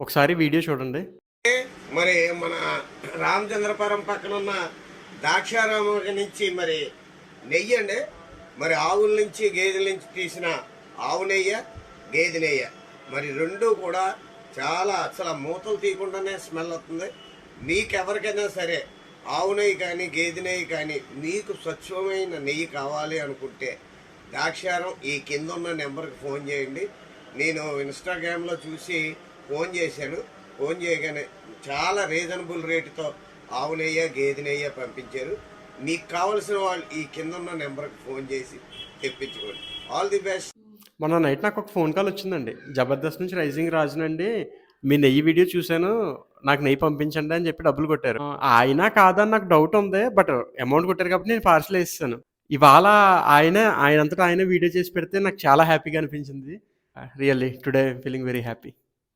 ఒకసారి వీడియో చూడండి. మరి మన రామచంద్రపురం పక్కన ఉన్న ద్రాక్షారామం నుంచి మరి నెయ్యి అండి, మరి ఆవుల నుంచి గేదెల నుంచి తీసిన ఆవు నెయ్య, గేదె నెయ్య, మరి రెండు కూడా చాలా అసలు మూతలు తీయకుండానే స్మెల్ వస్తుంది. మీకెవరికైనా సరే ఆవు నెయ్యి కానీ గేదె నెయ్యి కానీ మీకు స్వచ్ఛమైన నెయ్యి కావాలి అనుకుంటే ద్రాక్షారం ఈ కింద ఉన్న నెంబర్కి ఫోన్ చేయండి. నేను ఇన్స్టాగ్రామ్లో చూసి ఫోన్ చేశాను. ఫోన్ చేయగానే చాలా రీజనబుల్ రేటుతో ఆవు నెయ్య, గేదె నెయ్య పంపించారు. మీకు కావలసిన వాళ్ళు ఈ కింద ఉన్న నెంబర్కి ఫోన్ చేసి తెప్పించుకోండి. All the best. మొన్న నైట్ నాకు ఒక ఫోన్ కాల్ వచ్చిందండి. జబర్దస్త్ నుంచి రైజింగ్ రాజునండి. మీ నెయ్యి వీడియో చూశాను. నాకు నెయ్యి పంపించండి అని చెప్పి డబ్బులు కొట్టారు. ఆయన కాదని నాకు డౌట్ ఉంది. బట్ అమౌంట్ కొట్టారు కాబట్టి నేను పార్సల్ వేసేసాను. ఇవాళ ఆయనంతటా ఆయనే వీడియో చేసి పెడితే నాకు చాలా హ్యాపీగా అనిపించింది. Really today I am feeling very happy.